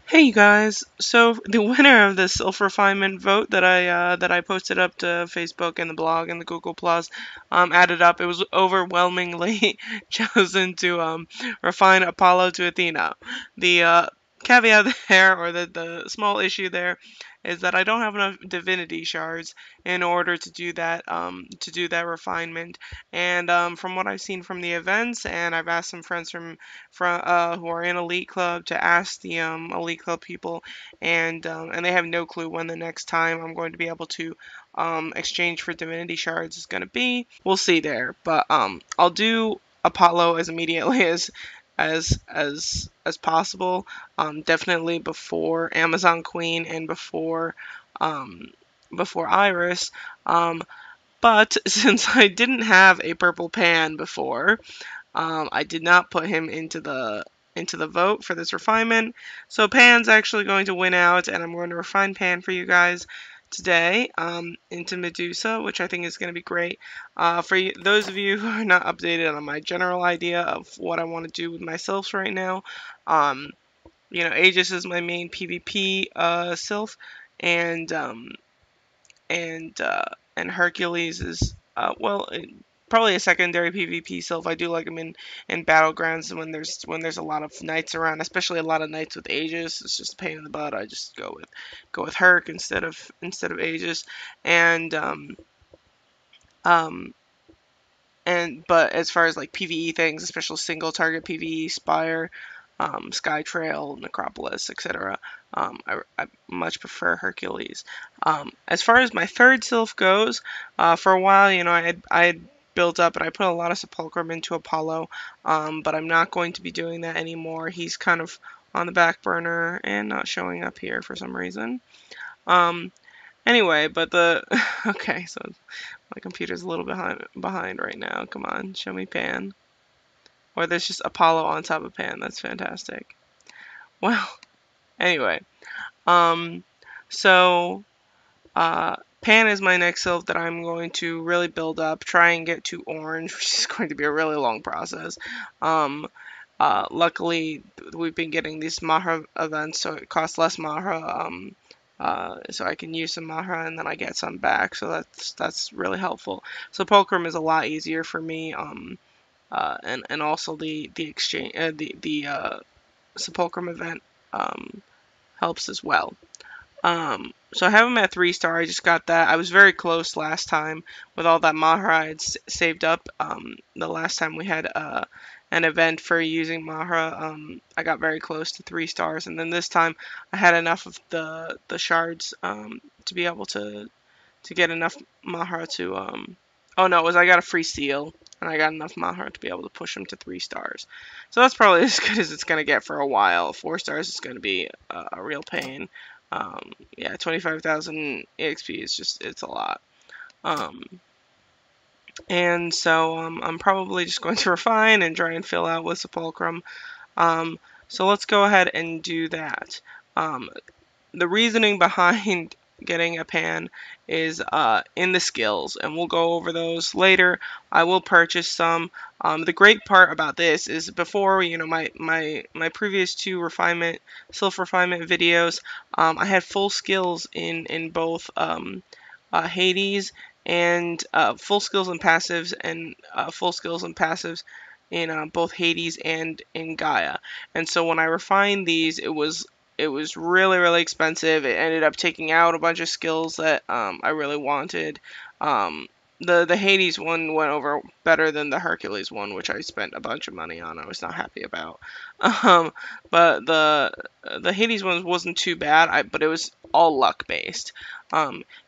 Hey you guys, so the winner of the Sylph Refinement vote that I posted up to Facebook and the blog and the Google Plus added up, it was overwhelmingly chosen to refine Apollo to Athena. The caveat there, or the small issue there, is that I don't have enough divinity shards in order to do that refinement. And from what I've seen from the events, and I've asked some friends who are in Elite Club to ask the Elite Club people, and they have no clue when the next time I'm going to be able to exchange for Divinity Shards is going to be. We'll see there, but I'll do Apollo as immediately as possible. Definitely before Amazon Queen and um, before Iris. But since I didn't have a purple pan before, I did not put him into the vote for this refinement. So Pan's actually going to win out, and I'm going to refine Pan for you guys today into Medusa, which I think is going to be great. For those of you who are not updated on my general idea of what I want to do with myself right now, um, Aegis is my main PvP Sylph, and um, and Hercules is probably a secondary PvP Sylph. I do like him in battlegrounds when there's a lot of knights around, especially a lot of knights with Aegis. It's just a pain in the butt. I just go with Herc instead of Aegis, and um but as far as like PvE things, especially single target PvE, Spire, Skytrail, Necropolis, etc. I much prefer Hercules. As far as my third Sylph goes, for a while, I had built up and I put a lot of Sepulchrum into Apollo, but I'm not going to be doing that anymore. He's kind of on the back burner and not showing up here for some reason. Um, Anyway, but the okay, so my computer's a little behind right now. Come on, show me Pan. Or there's just Apollo on top of Pan. That's fantastic. Well, anyway, um, so Pan is my next sylph that I'm going to really build up, try and get to orange, which is going to be a really long process. Luckily, we've been getting these Mahra events, so it costs less Mahra. So I can use some Mahra and then I get some back, so that's really helpful. So Pulchrum is a lot easier for me, and also the exchange the Sepulchrum event helps as well. So I have him at 3-star. I just got that. I was very close last time with all that Mahra I had saved up. The last time we had an event for using Mahra, I got very close to 3 stars, and then this time I had enough of the shards to be able to get enough Mahra to oh no, it was I got a free seal and I got enough Mahra to be able to push him to 3 stars. So that's probably as good as it's gonna get for a while. 4 stars is gonna be a real pain. Yeah, 25,000 EXP is it's a lot. Um, and so I'm probably just going to refine and try and fill out with Sepulchrum. So let's go ahead and do that. The reasoning behind getting a pan is in the skills, and we'll go over those later. I will purchase some. The great part about this is before, my previous two Sylph refinement videos, I had full skills in both Hades and full skills and passives, and full skills and passives in both Hades and in Gaia. And so when I refined these, it was really, really expensive. It ended up taking out a bunch of skills that I really wanted. The Hades one went over better than the Hercules one, which I spent a bunch of money on. I was not happy about. Um, but the Hades one wasn't too bad, but it was all luck based.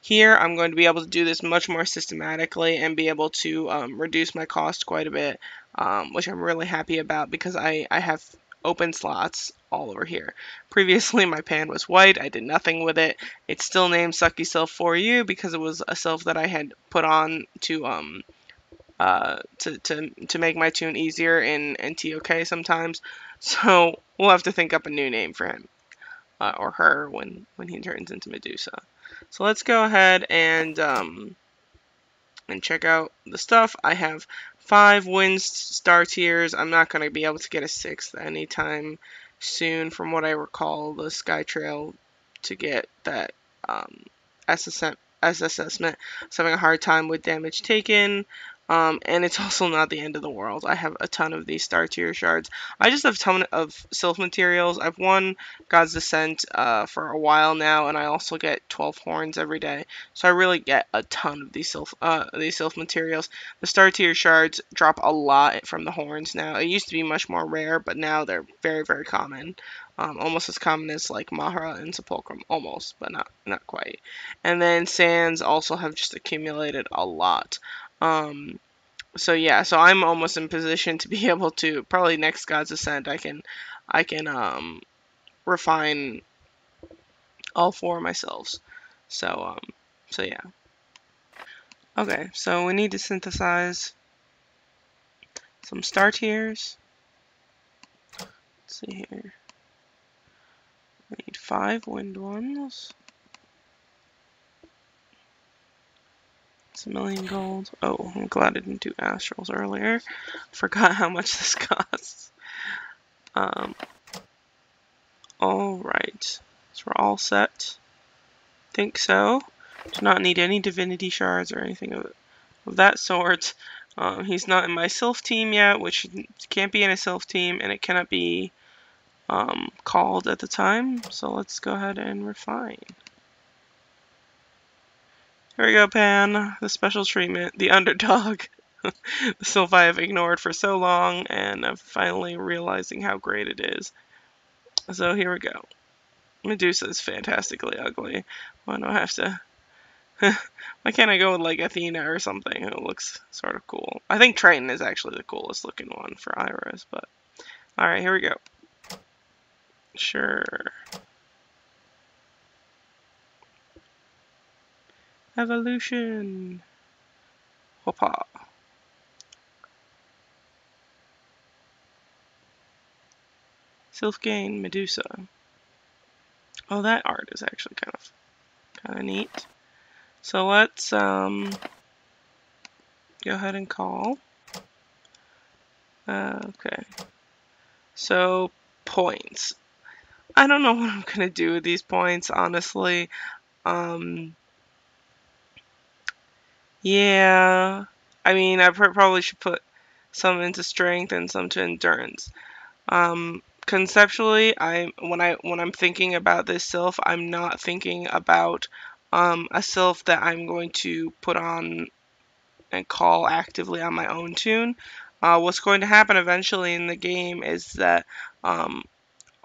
Here, I'm going to be able to do this much more systematically and be able to reduce my cost quite a bit, which I'm really happy about because I have open slots all over here. Previously, my pan was white. I did nothing with it. It's still named Sucky Sylph for you because it was a sylph that I had put on to make my tune easier in TOK sometimes. So we'll have to think up a new name for him or her when he turns into Medusa. So let's go ahead and check out the stuff. I have 5 win star tiers. I'm not going to be able to get a 6th anytime soon, from what I recall, the Sky Trail to get that assessment. I was having a hard time with damage taken. And it's also not the end of the world. I have a ton of these star tier shards. I just have a ton of Sylph materials. I've won God's Descent for a while now, and I also get 12 horns every day. So I really get a ton of these Sylph materials. The star tier shards drop a lot from the horns now. It used to be much more rare, but now they're very, very common. Almost as common as like Mahra and Sepulchrum, almost, but not quite. And then sands also have just accumulated a lot. So yeah, so I'm almost in position to be able to probably next God's Ascent I can refine all four of myself. So yeah. Okay, so we need to synthesize some star tiers. Let's see here. We need 5 wind ones. It's 1,000,000 gold. Oh, I'm glad I didn't do astrals earlier. Forgot how much this costs. Alright. So we're all set. Think so. Do not need any divinity shards or anything of that sort. He's not in my Sylph team yet, which can't be in a Sylph team, and it cannot be called at the time. So let's go ahead and refine. Here we go, Pan. The special treatment, the underdog. The Sylph I have ignored for so long, and I'm finally realizing how great it is. So here we go. Medusa is fantastically ugly. Why do I have to... Why can't I go with like Athena or something who looks sort of cool? I think Triton is actually the coolest looking one for Iris, but... Alright, here we go. Sure. Evolution. Hoppa. Sylph Gain, Medusa. Oh, that art is actually kind of neat. So let's go ahead and call. Okay. So points. I don't know what I'm gonna do with these points, honestly. Yeah. I mean, I probably should put some into strength and some to endurance. Conceptually, when I'm thinking about this Sylph, I'm not thinking about a Sylph that I'm going to put on and call actively on my own tune. What's going to happen eventually in the game is that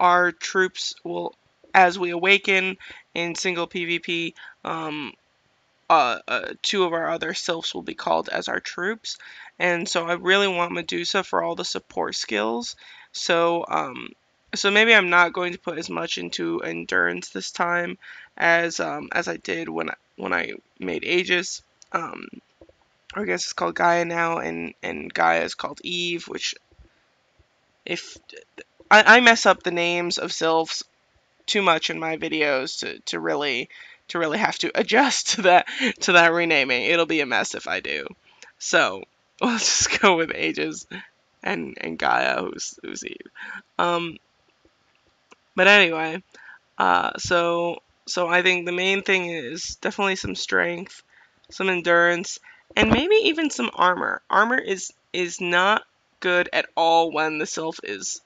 our troops will, as we awaken in single PvP, 2 of our other Sylphs will be called as our troops, and so I really want Medusa for all the support skills. So maybe I'm not going to put as much into endurance this time as I did when I made Aegis. Or I guess it's called Gaia now, and Gaia is called Eve, which if I mess up the names of Sylphs too much in my videos to really have to adjust to that renaming. It'll be a mess if I do. So let's just go with Aegis and Gaia, who's Eve. But anyway, so I think the main thing is definitely some strength, some endurance, and maybe even some armor. Armor is not good at all when the Sylph is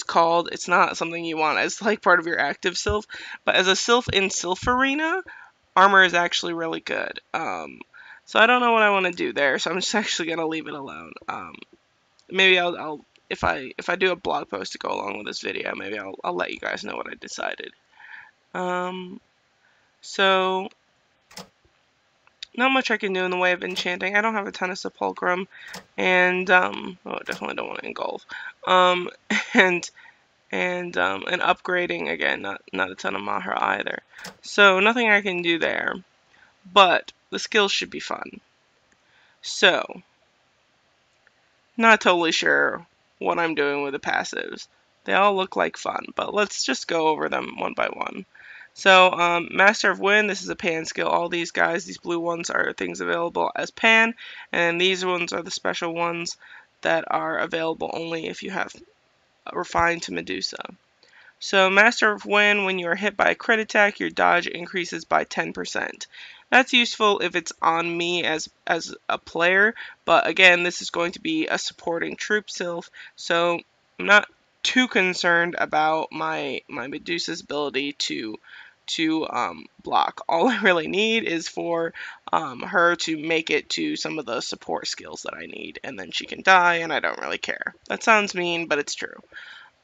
called. It's not something you want as like part of your active Sylph, but as a Sylph in Sylph Arena, armor is actually really good. So I don't know what I want to do there, so I'm just actually gonna leave it alone. Maybe I'll if I do a blog post to go along with this video, maybe I'll let you guys know what I decided. So not much I can do in the way of enchanting. I don't have a ton of Sepulchrum, and oh, I definitely don't want to engulf. And upgrading again, not a ton of Mahra either. So nothing I can do there, but the skills should be fun. So not totally sure what I'm doing with the passives. They all look like fun, but let's just go over them one by one. So Master of Wind, this is a pan skill. All these guys, these blue ones, are things available as pan, and these ones are the special ones that are available only if you have refined to Medusa. So Master of Wind, when you are hit by a crit attack, your dodge increases by 10%. That's useful if it's on me as a player, but again, this is going to be a supporting troop Sylph, so I'm not too concerned about my Medusa's ability to block. All I really need is for her to make it to some of the support skills that I need, and then she can die, and I don't really care. That sounds mean, but it's true.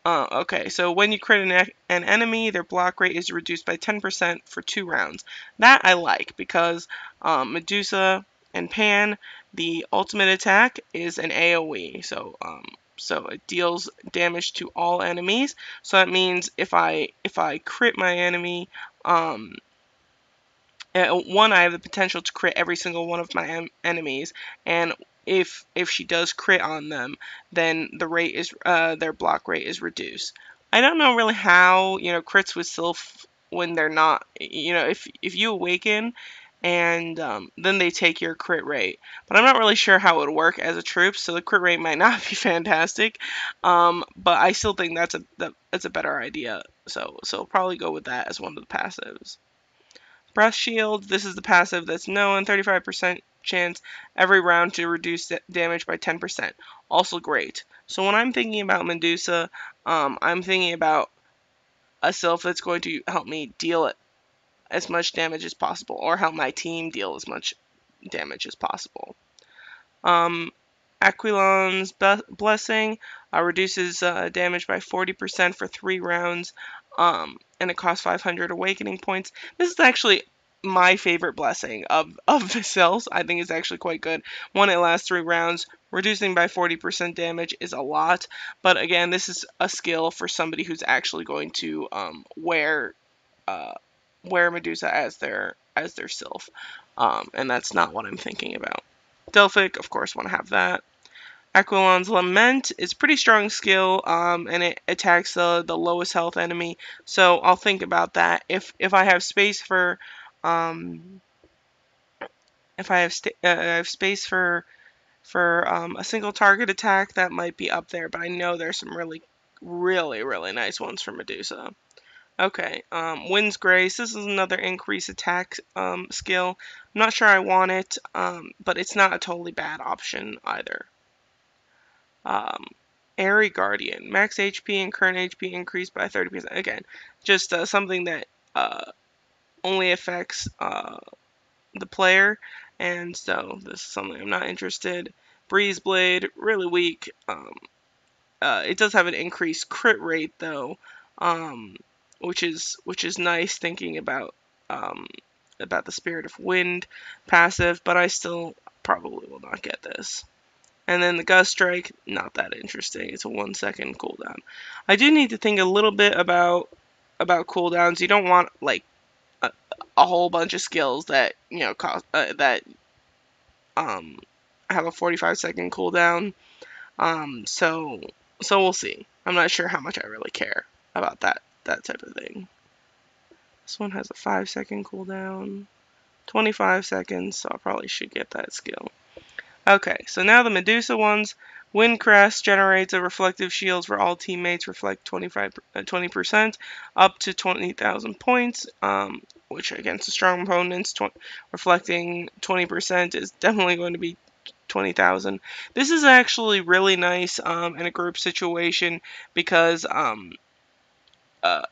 Okay, so when you crit an enemy, their block rate is reduced by 10% for 2 rounds. That I like because Medusa and Pan, the ultimate attack is an AoE, so it deals damage to all enemies. So that means if I crit my enemy, one, I have the potential to crit every single one of my enemies, and if she does crit on them, then the rate is their block rate is reduced. I don't know really how crits with Sylph when they're not if you awaken and then they take your crit rate, but I'm not really sure how it would work as a troop, so the crit rate might not be fantastic, but I still think that's a better idea. So I'll probably go with that as one of the passives. Breath Shield, this is the passive that's known, 35% chance every round to reduce damage by 10%. Also great. So when I'm thinking about Medusa, I'm thinking about a Sylph that's going to help me deal as much damage as possible, or help my team deal as much damage as possible. Aquilon's Blessing reduces damage by 40% for 3 rounds, and it costs 500 awakening points. This is actually my favorite blessing of the cells. I think it's actually quite good. One, it lasts 3 rounds. Reducing by 40% damage is a lot, but again, this is a skill for somebody who's actually going to wear Medusa as their Sylph, and that's not what I'm thinking about. Delphic, of course, want to have that. Aquilon's Lament is a pretty strong skill, and it attacks the lowest health enemy. So I'll think about that. If I have space for, if I have space for a single target attack, that might be up there. But I know there's some really nice ones for Medusa. Okay, Wind's Grace. This is another increase attack skill. I'm not sure I want it, but it's not a totally bad option either. Airy Guardian. Max HP and current HP increased by 30%. Again, just something that only affects the player, and so this is something I'm not interested. Breeze Blade, really weak. It does have an increased crit rate though, which is nice thinking about the Spirit of Wind passive, but I still probably will not get this. And then the Gust Strike, not that interesting. It's a 1 second cooldown. I do need to think a little bit about cooldowns. You don't want like a whole bunch of skills that cost that have a 45-second cooldown. So we'll see. I'm not sure how much I really care about that type of thing. This one has a 5-second cooldown, 25 seconds, so I probably should get that skill. Okay, so now the Medusa ones. Windcrest generates a reflective shield for all teammates, reflect 20%, up to 20,000 points, which against the strong opponents, reflecting 20% is definitely going to be 20,000. This is actually really nice in a group situation because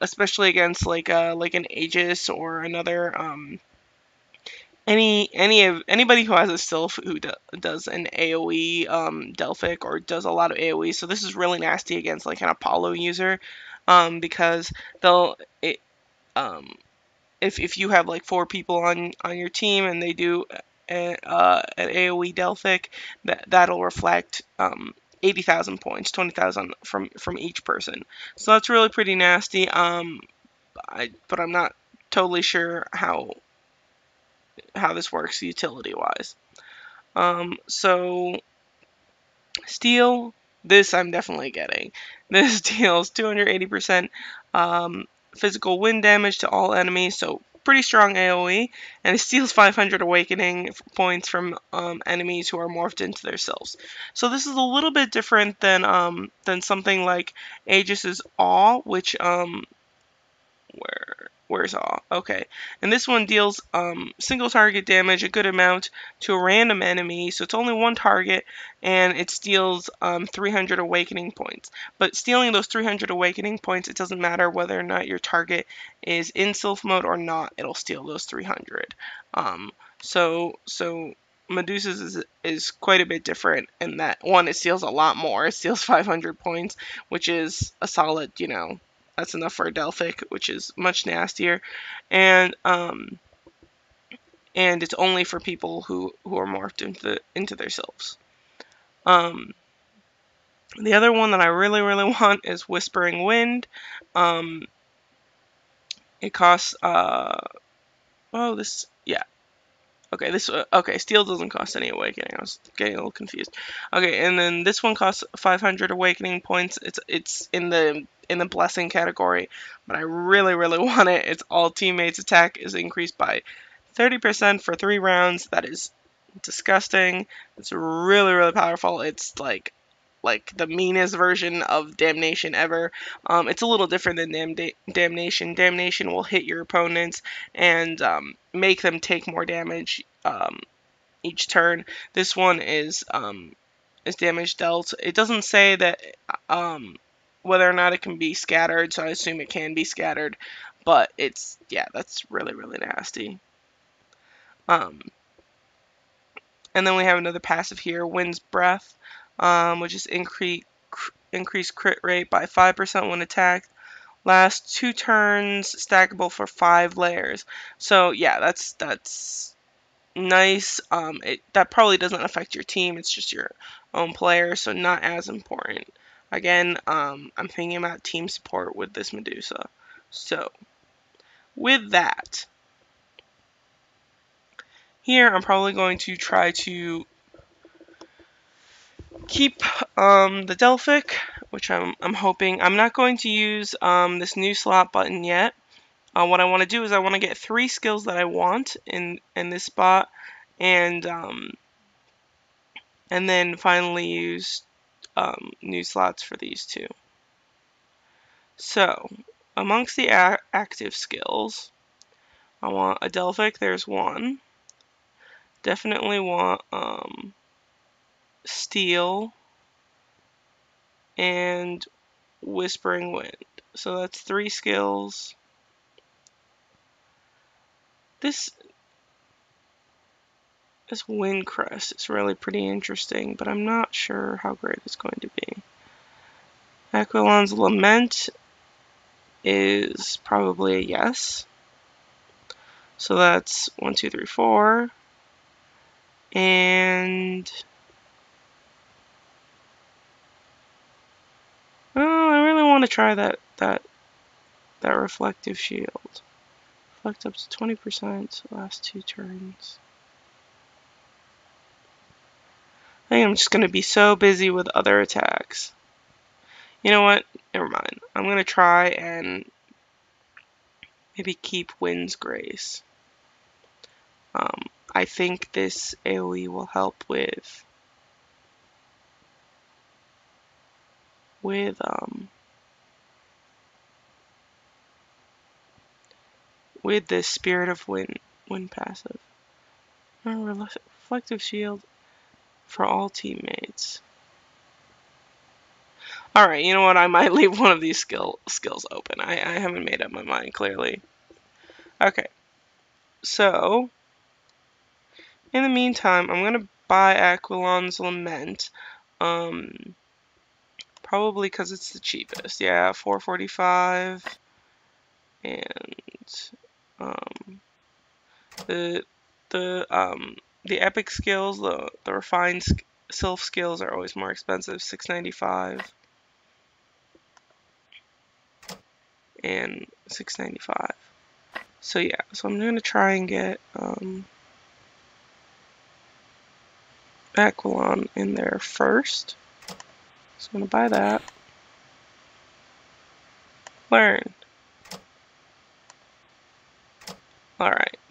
especially against like an Aegis or another anybody who has a Sylph who does an AoE Delphic or does a lot of AoE. So this is really nasty against like an Apollo user because they'll if you have like 4 people on your team and they do an AoE Delphic, that'll reflect 80,000 points, 20,000 from each person. So that's really pretty nasty. But I'm not totally sure how this works utility wise. So Steel, this I'm definitely getting. This deals 280% physical wind damage to all enemies, so pretty strong AoE, and it steals 500 awakening points from enemies who are morphed into their selves. So this is a little bit different than something like Aegis's Awe, which where's Awe? Okay. And this one deals single target damage, a good amount, to a random enemy. So it's only one target, and it steals 300 awakening points. But stealing those 300 awakening points, it doesn't matter whether or not your target is in Sylph mode or not. It'll steal those 300. So Medusa's is quite a bit different in that one, it steals a lot more. It steals 500 points, which is a solid, that's enough for a Delphic, which is much nastier, and it's only for people who are morphed into their selves. The other one that I really want is Whispering Wind. It costs okay, steel doesn't cost any awakening. I was getting a little confused. Okay, and then this one costs 500 awakening points. It's in the blessing category, but I really want it. It's all teammates' attack is increased by 30% for 3 rounds. That is disgusting. It's really powerful. It's like the meanest version of Damnation ever. It's a little different than Damnation. Damnation will hit your opponents and make them take more damage each turn. This one is damage dealt. It doesn't say that whether or not it can be scattered, so I assume it can be scattered. But that's really nasty. And then we have another passive here, Wind's Breath, which is increase crit rate by 5% when attacked. Last 2 turns, stackable for 5 layers. So yeah, that's nice. That probably doesn't affect your team. It's just your own player, so not as important. Again, I'm thinking about team support with this Medusa. So with that, here I'm probably going to try to keep the Delphic, which I'm hoping. I'm not going to use this new slot button yet. What I want to do is I want to get 3 skills that I want in this spot, and then finally use new slots for these 2. So amongst the active skills, I want a Delphic. There's 1. Definitely want Steel and Whispering Wind. So that's 3 skills. This Wind Crest is really pretty interesting, but I'm not sure how great it's going to be. Aquilon's Lament is probably a yes. So that's 1, 2, 3, 4. And I really want to try that reflective shield. Reflect up to 20% last 2 turns. I think I'm just going to be so busy with other attacks. You know what? Never mind. I'm going to try and maybe keep Wind's Grace. I think this AoE will help with the Spirit of Wind passive. Reflective shield for all teammates. Alright, you know what? I might leave one of these skills open. I haven't made up my mind clearly. Okay. So, in the meantime, I'm going to buy Aquilon's Lament. Probably because it's the cheapest. Yeah, 445. And the epic skills, the refined Sylph skills are always more expensive, 695 and 695. So yeah, so I'm gonna try and get Aquilon in there first. So I'm gonna buy that. Learn.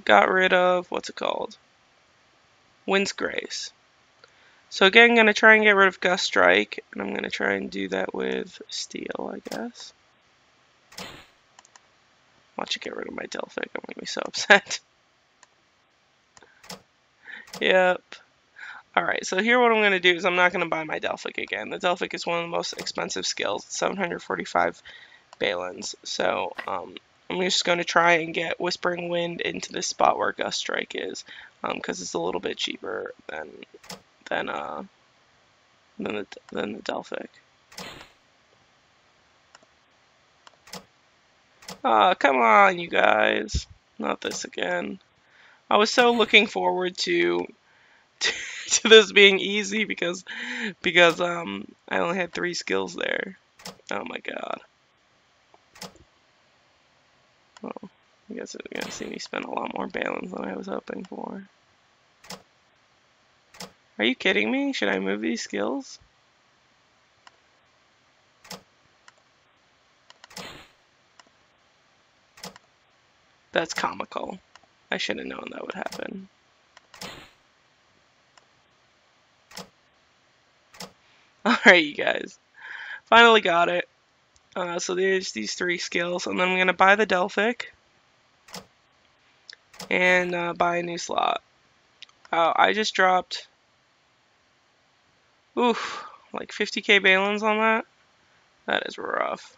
got rid of, what's it called? Wind's Grace. So again, I'm going to try and get rid of Gust Strike, and I'm going to try and do that with Steel, I guess. Watch it get rid of my Delphic. I'm going to be so upset. Yep. Alright, so here what I'm going to do is I'm not going to buy my Delphic again. The Delphic is one of the most expensive skills, 745 Balins. So I'm just going to try and get Whispering Wind into the spot where Gust Strike is, because it's a little bit cheaper than the Delphic. Ah, come on, you guys. Not this again. I was so looking forward to this being easy because I only had 3 skills there. Oh my god. Well, I guess you're gonna see me spend a lot more balance than I was hoping for. Are you kidding me? Should I move these skills? That's comical. I should have known that would happen. Alright, you guys. Finally got it. So there's these 3 skills, and then I'm going to buy the Delphic and buy a new slot. I just dropped, oof, like 50k Balins on that. That is rough.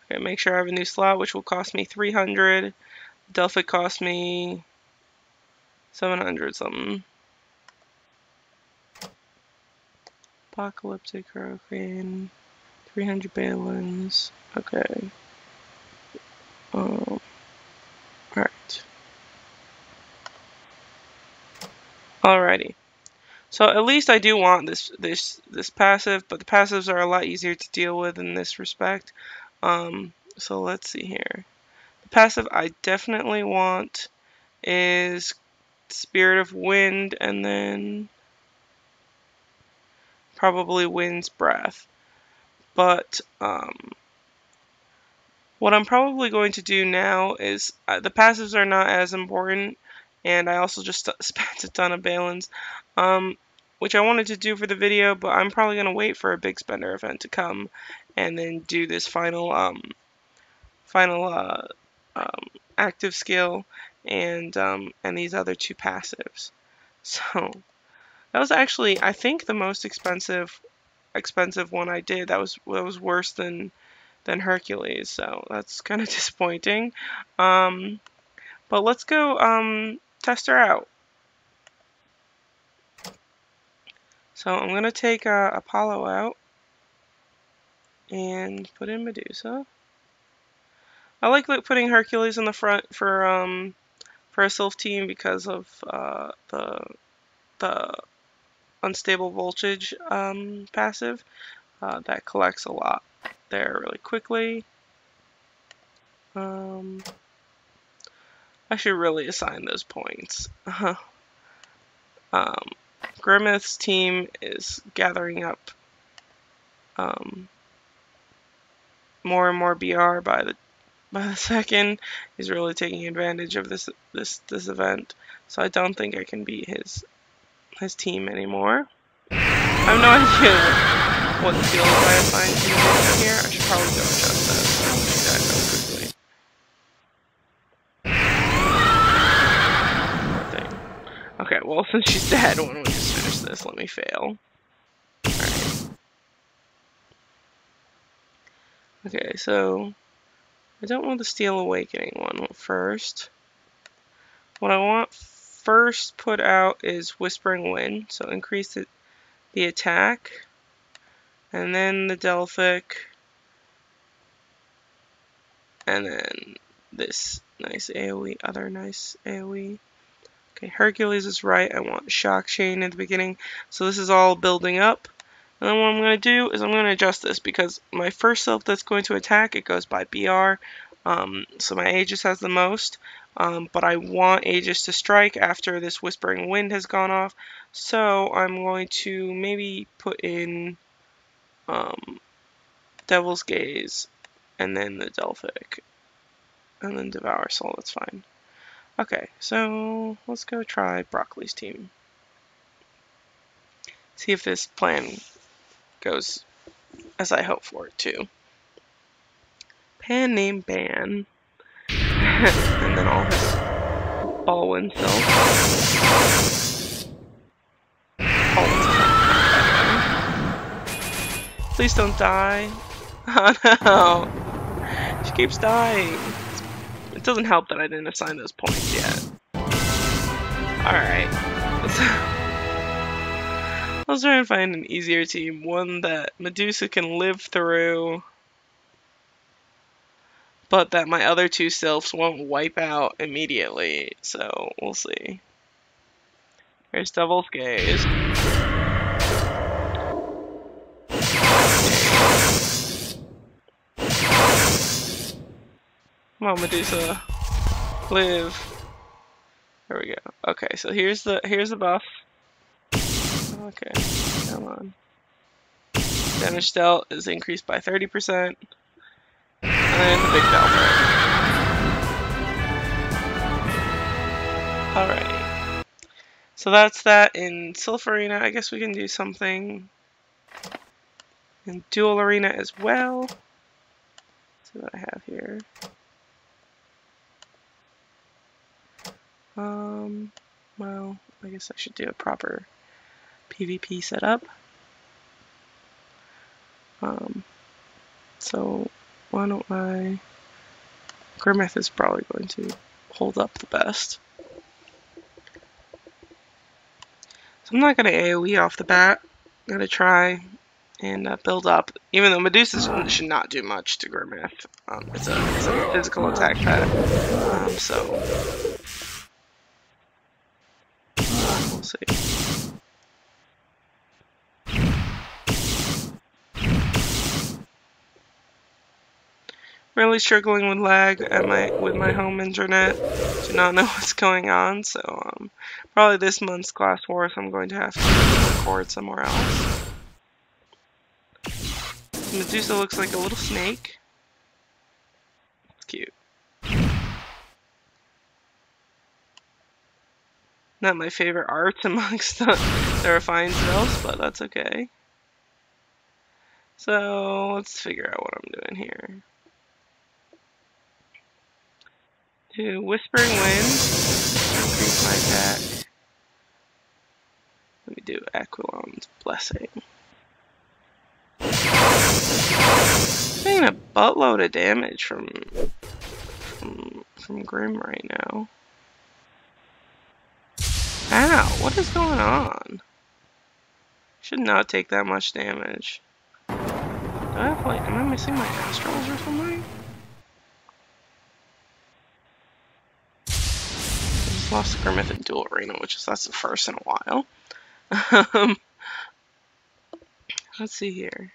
Okay, make sure I have a new slot, which will cost me 300. Delphic cost me 700 something. Apocalyptic Hurricane, 300 Balins. Okay. Alright. Alrighty. So at least I do want this passive, but the passives are a lot easier to deal with in this respect. So let's see here. The passive I definitely want is Spirit of Wind, and then probably Wind's Breath. But what I'm probably going to do now is the passives are not as important, and I also just spent a ton of Balins, which I wanted to do for the video, but I'm probably going to wait for a big spender event to come and then do this final active skill and these other 2 passives. So that was actually, I think, the most expensive one I did. That was worse than Hercules, so that's kind of disappointing. But let's go test her out. So I'm gonna take Apollo out and put in Medusa. I like putting Hercules in the front for a Sylph team because of the unstable voltage passive that collects a lot there really quickly. I should really assign those points. Grimmeth's team is gathering up more and more BR by the second. He's really taking advantage of this event, so I don't think I can beat his team anymore. I have no idea what skills I assigned to him here. I should probably go adjust that. So I'll do that real quickly. Okay, well, since she's dead, why don't we just finish this? Let me fail. Alright. Okay, so I don't want the Steel Awakening one first. What I want first put out is Whispering Wind, so increase the attack, and then the Delphic, and then this nice AoE, other nice AoE. Okay, Hercules is right. I want Shock Chain at the beginning. So this is all building up. And then what I'm going to do is I'm going to adjust this because my first Sylph that's going to attack, it goes by BR. So my Aegis has the most. But I want Aegis to strike after this Whispering Wind has gone off. So I'm going to maybe put in Devil's Gaze and then the Delphic. And then Devour Soul, that's fine. Okay, so let's go try Broccoli's team. See if this plan goes as I hope for it to. Pan named Ban. And then all his Baldwin Sylph. Please don't die. Oh no. She keeps dying. It doesn't help that I didn't assign those points yet. Alright. Let's try and find an easier team. One that Medusa can live through, but that my other two Sylphs won't wipe out immediately. So, we'll see. Here's Devil's Gaze. Come on, Medusa. Live. There we go. Okay, so here's the buff. Okay, come on. Damage dealt is increased by 30%. And the big delta. Alright. So that's that in Sylph Arena. I guess we can do something in Dual Arena as well. Let's see what I have here. Well, I guess I should do a proper PvP setup. So why don't I... Grimmeth is probably going to hold up the best. So I'm not going to AoE off the bat. I'm going to try and build up. Even though Medusa should not do much to Grimmeth. It's a physical attack pet. So we'll see. Really struggling with lag at my home internet. Do not know what's going on, so probably this month's Class Wars I'm going to have to record somewhere else. Medusa looks like a little snake. It's cute. Not my favorite art amongst the refined Sylphs, but that's okay. So let's figure out what I'm doing here. To Whispering Wind, increase my attack. Let me do Aquilon's Blessing. Getting a buttload of damage from Grim right now. Ow, what is going on? Should not take that much damage. Do I have, like, am I missing my astrals or something? Lost Grimmeth in Dual Arena, that's the first in a while. Let's see here.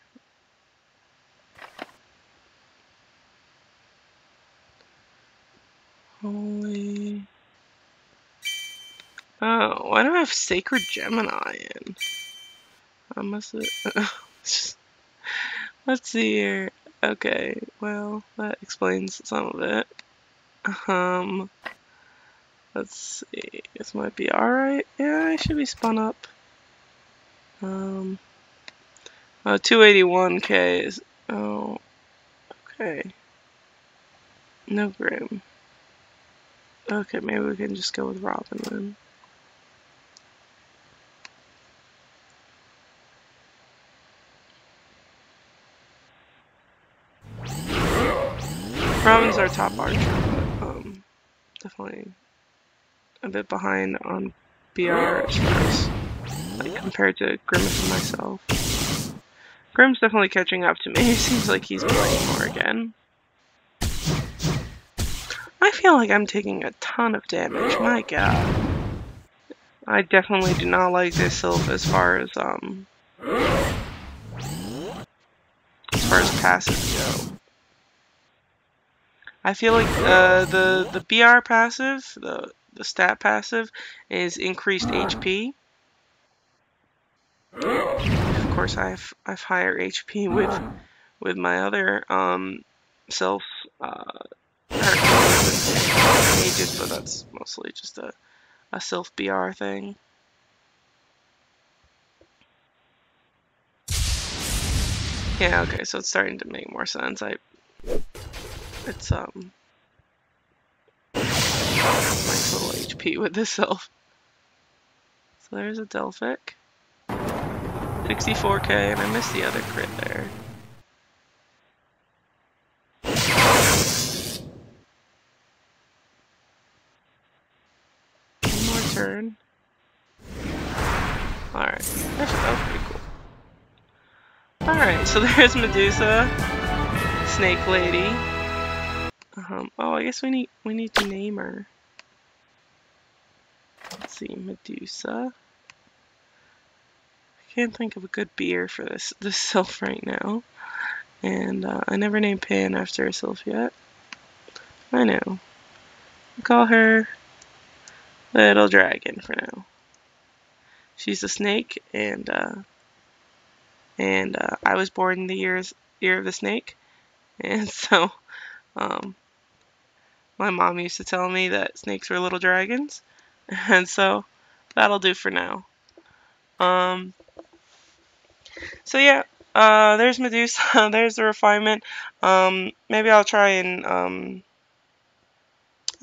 Holy. Oh, why do I have Sacred Gemini in? I must have. Let's see here. Okay, well, that explains some of it. Let's see. This might be alright. Yeah, I should be spun up. 281k is... Oh, okay. No Grim. Okay, maybe we can just go with Robin then. Robin's our top archer, but definitely a bit behind on BR as far as, like, compared to Grimmeth and myself. Grim's definitely catching up to me. It seems like he's playing more again. I feel like I'm taking a ton of damage. My god. I definitely do not like this Sylph as far as passives go. I feel like the BR passive, the stat passive, is increased HP. Of course, I've higher HP with my other Sylph Ages, but that's mostly just a Sylph BR thing. Yeah, okay, so it's starting to make more sense. It's my total HP with this Sylph. So there's a Delphic. 64k, and I missed the other crit there. One more turn. Alright, that was pretty cool. Alright, so there's Medusa, Snake Lady. Oh, I guess we need to name her. Let's see, Medusa. Can't think of a good beer for this Sylph right now. And I never named Pan after a Sylph yet. I know. I'll call her Little Dragon for now. She's a snake, and I was born in the year of the snake, and so my mom used to tell me that snakes were little dragons, and so that'll do for now. So yeah, there's Medusa, there's the refinement. Maybe I'll try and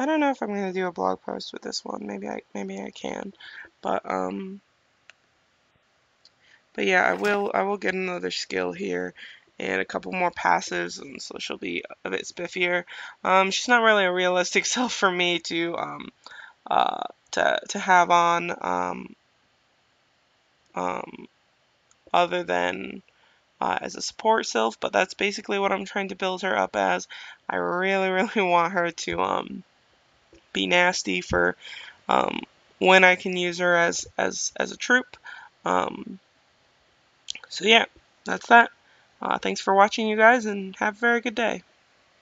I don't know if I'm gonna do a blog post with this one. Maybe I can, but yeah, I will get another skill here and a couple more passives, and so she'll be a bit spiffier. She's not really a realistic Sylph for me to have on other than as a support Sylph, but that's basically what I'm trying to build her up as. I really want her to be nasty for when I can use her as a troop. So yeah, that's that. Thanks for watching, you guys, and have a very good day.